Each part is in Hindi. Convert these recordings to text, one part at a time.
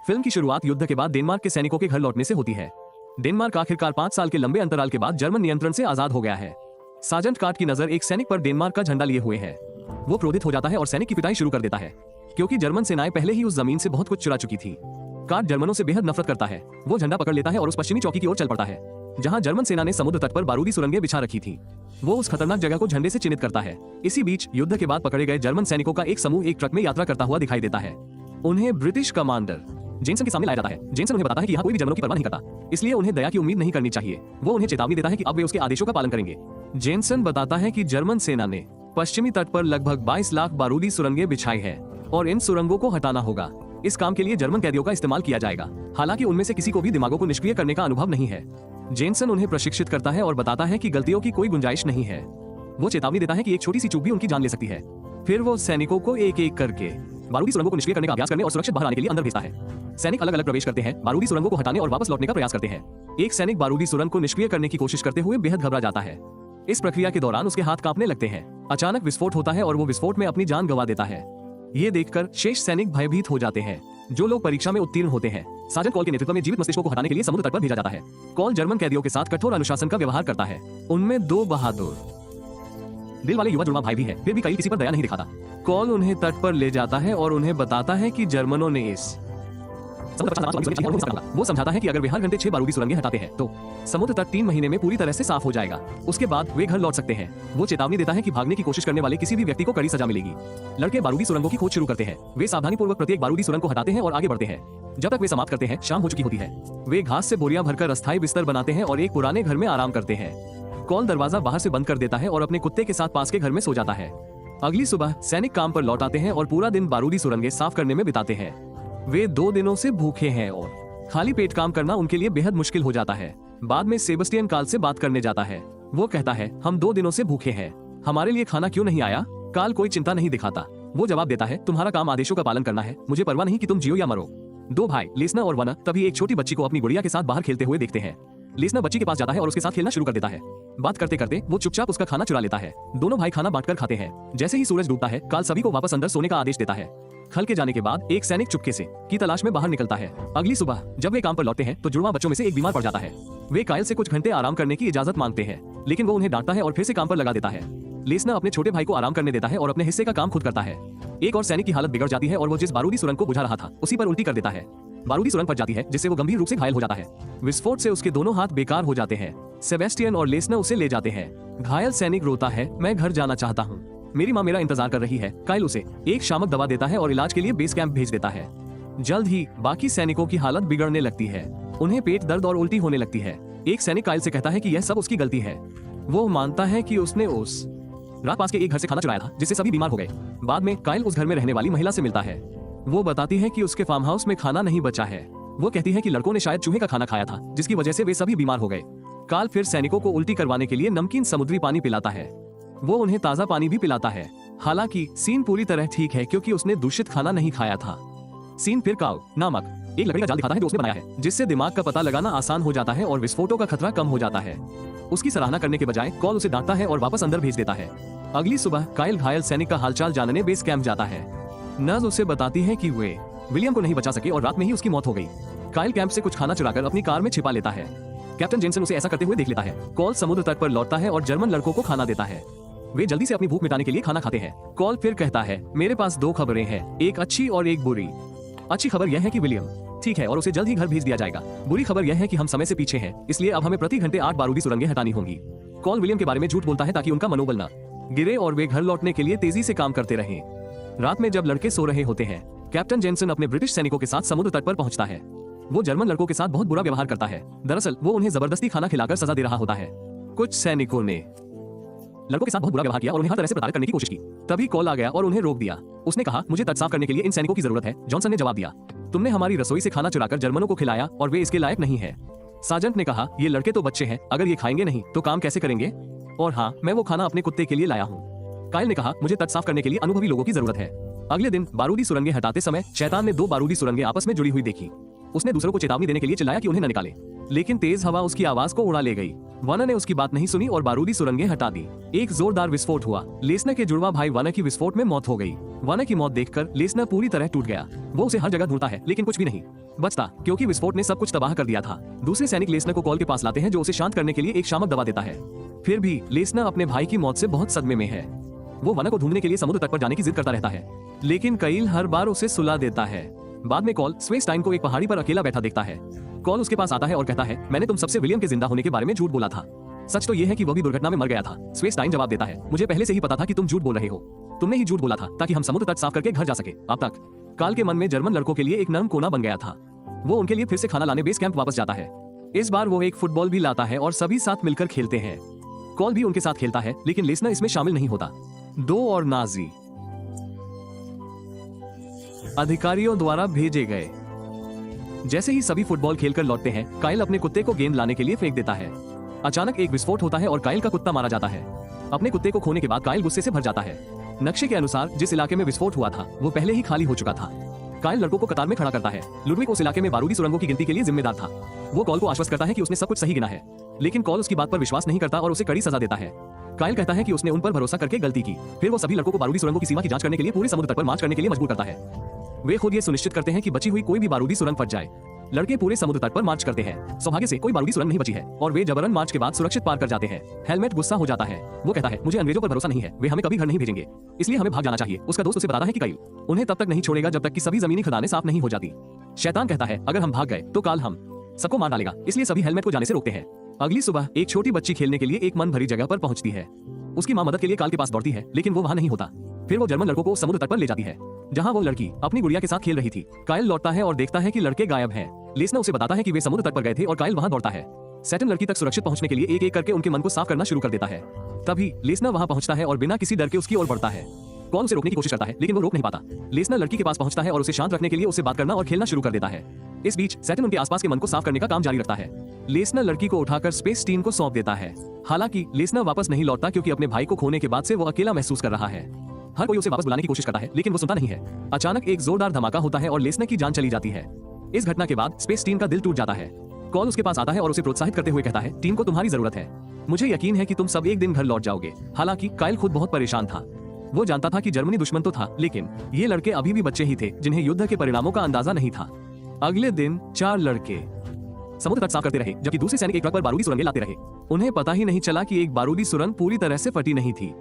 फिल्म की शुरुआत युद्ध के बाद डेनमार्क के सैनिकों के घर लौटने से होती है। डेनमार्क आखिरकार 5 साल के लंबे अंतराल के बाद जर्मन नियंत्रण से आजाद हो गया है। सार्जेंट कार्ट की नजर एक सैनिक पर डेनमार्क का झंडा लिए हुए है। वो क्रोधित हो जाता है और सैनिक की पिटाई शुरू कर देता है, क्योंकि जर्मन सेनाएं पहले ही उस जमीन से बहुत कुछ चुरा चुकी थी। कार्ट जर्मनों से बेहद नफरत करता है। वो झंडा पकड़ लेता है और उस पश्चिमी चौकी की ओर चल पड़ता है, जहां जर्मन सेना ने समुद्र तट पर बारूदी सुरंगें बिछा रखी थी। वो उस खतरनाक जगह को झंडे से चिन्हित करता है। इसी बीच युद्ध के बाद पकड़े गए जर्मन सैनिकों का एक समूह एक ट्रक में यात्रा करता हुआ दिखाई देता है। उन्हें ब्रिटिश कमांडर जेनसन के सामने लाया जाता है। जेनसन उन्हें बताता है कि यहाँ कोई भी जर्मनों की परवाह नहीं करता, इसलिए उन्हें दया की उम्मीद नहीं करनी चाहिए। वो उन्हें चेतावनी देता है कि अब वे उसके आदेशों का पालन करेंगे। जेनसन बताता है कि जर्मन सेना ने पश्चिमी तट पर लगभग 22 लाख बारूदी सुरंगें बिछाई है और इन सुरंगों को हटाना होगा। इस काम के लिए जर्मन कैदियों का इस्तेमाल किया जाएगा। हालांकि उनमें से किसी को भी दिमागों को निष्क्रिय करने का अनुभव नहीं है। जेनसन उन्हें प्रशिक्षित करता है और बताता है कि गलतियों की कोई गुंजाइश नहीं है। वो चेतावनी देता है कि एक छोटी सी चूक भी उनकी जान ले सकती है। फिर वो सैनिकों को एक एक करके बारूदी सुरंगों को निष्क्रिय करने का अभ्यास करने और सुरक्षित बाहर आने के लिए अंदर भेजता है। सैनिक अलग अलग प्रवेश करते हैं, बारूदी सुरंगों को हटाने और वापस लौटने का प्रयास करते हैं। एक सैनिक बारूदी सुरंग को निष्क्रिय करने की कोशिश करते हुए बेहद घबरा जाता है। इस प्रक्रिया के दौरान उसके हाथ कांपने लगते हैं। अचानक विस्फोट होता है और वो विस्फोट में अपनी जान गंवा देता है। ये देखकर शेष सैनिक भयभीत हो जाते हैं। जो लोग परीक्षा में उत्तीर्ण होते हैं, सार्जेंट कॉल के नेतृत्व में जीवित मस्तिष्कों को हटाने के लिए समुद्र तट पर भेजा जाता है। कॉल जर्मन कैदियों के साथ कठोर अनुशासन का व्यवहार करता है। उनमें 2 बहादुर दिल वाले युवा जुड़वा भाई भी है, फिर भी कई किसी पर दया नहीं दिखाता। कॉल उन्हें तट पर ले जाता है और उन्हें बताता है कि जर्मनों ने वो समझाता है कि अगर वे हर घंटे 6 बारूदी सुरंगें हटाते हैं तो समुद्र तट 3 महीने में पूरी तरह से साफ हो जाएगा। उसके बाद वे घर लौट सकते हैं। वो चेतावनी देता है कि भागने की कोशिश करने वाले किसी भी व्यक्ति को कड़ी सजा मिलेगी। लड़के बारूदी सुरंगों की खोज शुरू करते हैं। वे सावधानीपूर्वक प्रत्येक बारूदी सुरंग को हटाते हैं और आगे बढ़ते हैं। जब तक वे समाप्त करते हैं, शाम हो चुकी होती है। वे घास से बोरियां भरकर अस्थायी बिस्तर बनाते हैं और एक पुराने घर में आराम करते हैं। कॉल दरवाजा बाहर से बंद कर देता है और अपने कुत्ते के साथ पास के घर में सो जाता है। अगली सुबह सैनिक काम पर लौट आते हैं और पूरा दिन बारूदी सुरंगें साफ करने में बिताते हैं। वे 2 दिनों से भूखे हैं और खाली पेट काम करना उनके लिए बेहद मुश्किल हो जाता है। बाद में सेबेस्टियन कार्ल से बात करने जाता है। वो कहता है, हम 2 दिनों से भूखे हैं, हमारे लिए खाना क्यों नहीं आया? कार्ल कोई चिंता नहीं दिखाता। वो जवाब देता है, तुम्हारा काम आदेशों का पालन करना है, मुझे परवाह नहीं कि तुम जियो या मरो। 2 भाई लेस्ना और वना तभी एक छोटी बच्ची को अपनी गुड़िया के साथ बाहर खेलते हुए देखते हैं। लेस्ना बच्ची के पास जाता है और उसके साथ खेलना शुरू कर देता है। बात करते करते वो चुपचाप उसका खाना चुरा लेता है। दोनों भाई खाना बांटकर खाते हैं। जैसे ही सूरज डूबता है, कार्ल सभी को वापस अंदर सोने का आदेश देता है। खल के जाने के बाद एक सैनिक चुपके से की तलाश में बाहर निकलता है। अगली सुबह जब वे काम पर लौटते हैं तो जुड़वा बच्चों में से एक बीमार पड़ जाता है। वे कायल से कुछ घंटे आराम करने की इजाजत मांगते हैं, लेकिन वो उन्हें डांटता है और फिर से काम पर लगा देता है। लेस्ना अपने छोटे भाई को आराम करने देता है और अपने हिस्से का काम खुद करता है। एक और सैनिक की हालत बिगड़ जाती है और वो जिस बारूदी सुरंग को बुझा रहा था उसी पर उल्टी कर देता है। बारूदी सुरंग फट जाती है, जिससे वो गंभीर रूप से घायल हो जाता है। विस्फोट से उसके दोनों हाथ बेकार हो जाते हैं। सेबेस्टियन और लेस्ना उसे ले जाते हैं। घायल सैनिक रोता है, मैं घर जाना चाहता हूँ, मेरी माँ मेरा इंतजार कर रही है। कायल उसे एक शामक दवा देता है और इलाज के लिए बेस कैंप भेज देता है। जल्द ही बाकी सैनिकों की हालत बिगड़ने लगती है। उन्हें पेट दर्द और उल्टी होने लगती है। एक सैनिक कायल से कहता है कि यह सब उसकी गलती है। वो मानता है कि उसने उस रात पास के एक घर से खाना चुराया था, जिससे सभी बीमार हो गए। बाद में कायल उस घर में रहने वाली महिला से मिलता है। वो बताती है कि उसके फार्म हाउस में खाना नहीं बचा है। वो कहती है कि लड़कों ने शायद चूहे का खाना खाया था, जिसकी वजह से वे सभी बीमार हो गए। काल फिर सैनिकों को उल्टी करवाने के लिए नमकीन समुद्री पानी पिलाता है। वो उन्हें ताज़ा पानी भी पिलाता है। हालांकि सीन पूरी तरह ठीक है, क्योंकि उसने दूषित खाना नहीं खाया था। सीन फिर काव नामक एक लकड़ी का जाल दिखाता है जो उसने बनाया है, जिससे दिमाग का पता लगाना आसान हो जाता है और विस्फोटों का खतरा कम हो जाता है। उसकी सराहना करने के बजाय कॉल उसे डांटता है और वापस अंदर भेज देता है। अगली सुबह कायल घायल सैनिक का हालचाल जानने बेस कैंप जाता है। नर्स उसे बताती है कि वे विलियम को नहीं बचा सके और रात में ही उसकी मौत हो गई। कायल कैंप से कुछ खाना चुराकर अपनी कार में छिपा लेता है। कैप्टन जेनसन उसे ऐसा करते हुए देख लेता है। कॉल समुद्र तट पर लौटता है और जर्मन लड़कों को खाना देता है। वे जल्दी से अपनी भूख मिटाने के लिए खाना खाते हैं। कॉल फिर कहता है, मेरे पास 2 खबरें हैं, एक अच्छी और एक बुरी। अच्छी खबर यह है कि विलियम ठीक है और उसे जल्द ही घर भेज दिया जाएगा। बुरी खबर यह है कि हम समय से पीछे हैं, इसलिए अब हमें प्रति घंटे 8 बारूदी सुरंगें हटानी होंगी। कॉल विलियम के बारे में झूठ बोलता है ताकि उनका मनोबल न गिरे और वे घर लौटने के लिए तेजी से काम करते रहें। रात में जब लड़के सो रहे होते हैं, कैप्टन जेनसन अपने ब्रिटिश सैनिकों के साथ समुद्र तट पर पहुंचता है। वो जर्मन लड़कों के साथ बहुत बुरा व्यवहार करता है। दरअसल वो उन्हें जबरदस्ती खाना खिलाकर सजा दे रहा होता है। कुछ सैनिकों ने लड़कों के साथ बहुत बुरा व्यवहार किया और उन्हें हर तरह से प्रताड़ित करने की कोशिश की। तभी कॉल आ गया और उन्हें रोक दिया। उसने कहा, मुझे तट साफ करने के लिए इन सैनिकों की जरूरत है। जॉनसन ने जवाब दिया, तुमने हमारी रसोई से खाना चुराकर जर्मनों को खिलाया और वे इसके लायक नहीं है। सार्जेंट ने कहा, ये लड़के तो बच्चे हैं, अगर ये खाएंगे नहीं तो काम कैसे करेंगे? और हाँ, मैं वो खाना अपने कुत्ते के लिए लाया हूँ। कायल ने कहा, मुझे तट साफ करने के लिए अनुभवी लोगों की जरूरत है। अगले दिन बारूदी सुरंगें हटाते समय शैतान ने 2 बारूदी सुरंगें आपस में जुड़ी हुई देखी। उसने दूसरों को चेतावनी देने के लिए चिल्लाया कि उन्हें न निकाले, लेकिन तेज हवा उसकी आवाज को उड़ा ले गई। वाना ने उसकी बात नहीं सुनी और बारूदी सुरंगें हटा दी। एक जोरदार विस्फोट हुआ। लेसनर के जुड़वा भाई वाना की विस्फोट में मौत हो गई। वाना की मौत देखकर लेसनर पूरी तरह टूट गया। वो उसे हर जगह ढूंढता है लेकिन कुछ भी नहीं बचता, क्योंकि विस्फोट ने सब कुछ तबाह कर दिया था। दूसरे सैनिक लेसनर को कॉल के पास लाते हैं, जो उसे शांत करने के लिए एक शामक दवा देता है। फिर भी लेसनर अपने भाई की मौत से बहुत सदमे में है। वो वाना को ढूंढने के लिए समुद्र तट पर जाने की जिद करता रहता है, लेकिन कईल हर बार उसे सुला देता है। बाद में कॉल स्वेस्टाइन को एक पहाड़ी पर अकेला बैठा देखता है। कॉल उसके पास आता है और कहता है, मैंने तुम सबसे विलियम के जिंदा होने के बारे में झूठ बोला था। सच तो यह है कि वह भी दुर्घटना में मर गया था। स्वेस्टाइन जवाब देता है, मुझे पहले से ही पता था कि तुम झूठ बोल रहे हो। तुमने ही झूठ बोला था ताकि हम समुद्र तट साफ करके घर जा सके। अब तक काल के मन में जर्मन लड़कों के लिए एक नरम कोना बन गया था। वो उनके लिए फिर से खाना लाने बेस कैंप वापस जाता है। इस बार वो एक फुटबॉल भी लाता है और सभी साथ मिलकर खेलते हैं। कॉल भी उनके साथ खेलता है, लेकिन लेसनर इसमें शामिल नहीं होता। दो और नाजी अधिकारियों द्वारा भेजे गए। जैसे ही सभी फुटबॉल खेलकर लौटते हैं, काइल अपने कुत्ते को गेंद लाने के लिए फेंक देता है। अचानक एक विस्फोट होता है और काइल का कुत्ता मारा जाता है। अपने कुत्ते को खोने के बाद काइल गुस्से से भर जाता है। नक्शे के अनुसार जिस इलाके में विस्फोट हुआ था वो पहले ही खाली हो चुका था। काइल लड़कों को कतार में खड़ा करता है। लुडविक उस इलाके में बारूदी सुरंगों की गिनती के लिए जिम्मेदार था। वो कॉल को आश्वस्त करता है कि उसने सब कुछ सही गिना है, लेकिन कॉल उसकी बात पर विश्वास नहीं करता और उसे कड़ी सजा देता है। काइल कहता है कि उसने उन पर भरोसा करके गलती की। फिर वो सभी लड़कों को बारूदी सुरंगों की सीमा की जांच करने के लिए पूरे समुद्र तट पर मार्च करने के लिए मजबूर करता है। वे खुद ये सुनिश्चित करते हैं कि बची हुई कोई भी बारूदी सुरंग फट जाए। लड़के पूरे समुद्र तट पर मार्च करते हैं। सौभाग्य से कोई बारूदी सुरंग नहीं बची है और वे जबरन मार्च के बाद सुरक्षित पार कर जाते हैं। हेलमेट गुस्सा हो जाता है। वो कहता है, मुझे अंग्रेजों पर भरोसा नहीं है, वे हमें कभी घर नहीं भेजेंगे, इसलिए हमें भाग जाना चाहिए। उसका दोस्त उसे बताता है कि काइल उन्हें तब तक नहीं छोड़ेगा जब तक कि सभी जमीनी खदानें साफ नहीं हो जाती। शैतान कहता है, अगर हम भाग गए तो काल हम सबको मार डालेगा, इसलिए सभी हेलमेट को जाने से रोकते हैं। अगली सुबह एक छोटी बच्ची खेलने के लिए एक मन भरी जगह पर पहुंचती है। उसकी मां मदद के लिए काल के पास दौड़ती है, लेकिन वो वहां नहीं होता। फिर वो जर्मन लड़कों को समुद्र तट पर ले जाती है, जहां वो लड़की अपनी गुड़िया के साथ खेल रही थी। काइल लौटता है और देखता है कि लड़के गायब हैं। लेसनर उसे बताता है कि वे समुद्र तट पर गए थे और काइल वहां दौड़ता है। सैटन लड़की तक सुरक्षित पहुंचने के लिए एक एक करके उनके मन को साफ करना शुरू कर देता है। तभी लेसनर वहां पहुंचता है और बिना किसी डर के उसकी ओर बढ़ता है। कॉल उसे रोकने की कोशिश करता है, लेकिन वो रोक नहीं पाता। लेसनर लड़की के पास पहुंचता है और उसे शांत रखने के लिए उससे बात करना और खेलना शुरू कर देता है। इस बीच सैटन उनके आसपास के मन को साफ करने का काम जारी रखता है। लेसनर लड़की को उठाकर स्पेस टीम को सौंप देता है। हालांकि लेसनर वापस नहीं लौटता, क्योंकि अपने भाई को खोने के बाद से वो अकेला महसूस कर रहा है। हर कोई उसे वापस बुलाने की कोशिश करता है, लेकिन वो सुनता नहीं है। अचानक एक जोरदार धमाका होता है और लेसनर की जान चली जाती है। इस घटना के बाद स्पेस टीम का दिल टूट जाता है। कॉल उसके पास आता है और उसे प्रोत्साहित करते हुए कहता है, टीम को तुम्हारी जरूरत है। मुझे यकीन है कि तुम सब एक दिन घर लौट जाओगे। हालांकि काइल खुद बहुत परेशान था। वो जानता था कि जर्मनी दुश्मन तो था, लेकिन ये लड़के अभी भी बच्चे ही थे, जिन्हें युद्ध के परिणामों का अंदाजा नहीं था। अगले दिन 4 लड़के समुद्र तट साफ करते रहे, जबकि दूसरे सैनिक एक ट्रक पर बारूदी सुरंगें लाते रहे। उन्हें पता ही नहीं चला कि एक बारूदी सुरंग पूरी तरह से फटी नहीं थी।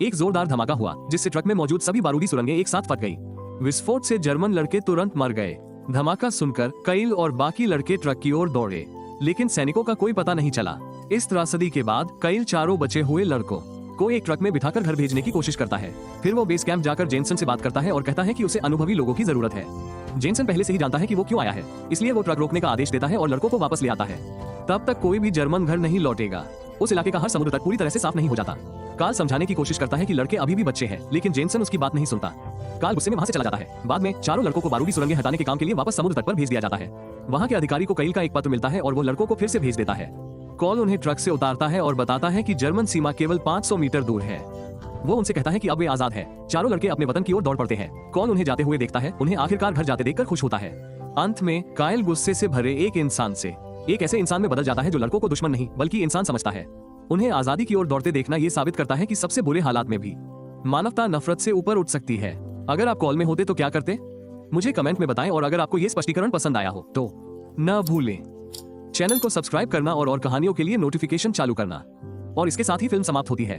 एक जोरदार धमाका हुआ, जिससे ट्रक में मौजूद सभी बारूदी सुरंगें एक साथ फट गई। विस्फोट से जर्मन लड़के तुरंत मर गए। धमाका सुनकर काइल और बाकी लड़के ट्रक की ओर दौड़े, लेकिन सैनिकों का कोई पता नहीं चला। इस त्रासदी के बाद काइल चारों बचे हुए लड़कों को एक ट्रक में बिठाकर घर भेजने की कोशिश करता है। फिर वो बेस कैंप जाकर जेनसन से बात करता है और कहता है कि उसे अनुभवी लोगों की जरूरत है। जेनसन पहले से ही जानता है कि वो क्यों आया है, इसलिए वो ट्रक रोकने का आदेश देता है और लड़कों को वापस ले आता है। तब तक कोई भी जर्मन घर नहीं लौटेगा। उस इलाके का हर समुद्र तट पूरी तरह से साफ नहीं हो जाता। काल समझाने की कोशिश करता है कि लड़के अभी भी बच्चे हैं, लेकिन जेनसन उसकी बात नहीं सुनता। काल गुस्से में वहां से चला जाता है। बाद में चारों लड़कों को बारूदी सुरंगें हटाने के काम के लिए वापस समुद्र तट पर भेज दिया जाता है। वहां के अधिकारी को काइल का एक पत्र मिलता है और वो लड़कों को फिर से भेज देता है। कॉल उन्हें ट्रक से उतारता है और बताता है कि जर्मन सीमा केवल 500 मीटर दूर है। वो उनसे कहता है कि अब वे आजाद हैं। चारों लड़के अपने वतन की ओर दौड़ पड़ते हैं। कॉल उन्हें जाते हुए देखता है। उन्हें आखिरकार घर जाते देखकर खुश होता है। अंत में काइल गुस्से से भरे एक इंसान से एक ऐसे इंसान में बदल जाता है जो लड़कों को दुश्मन नहीं बल्कि इंसान समझता है। उन्हें आजादी की ओर दौड़ते देखना ये साबित करता है कि सबसे बुरे हालात में भी मानवता नफरत से ऊपर उठ सकती है। अगर आप कॉल में होते तो क्या करते, मुझे कमेंट में बताएं। और अगर आपको ये स्पष्टीकरण पसंद आया हो तो न भूलें चैनल को सब्सक्राइब करना और कहानियों के लिए नोटिफिकेशन चालू करना। और इसके साथ ही फिल्म समाप्त होती है।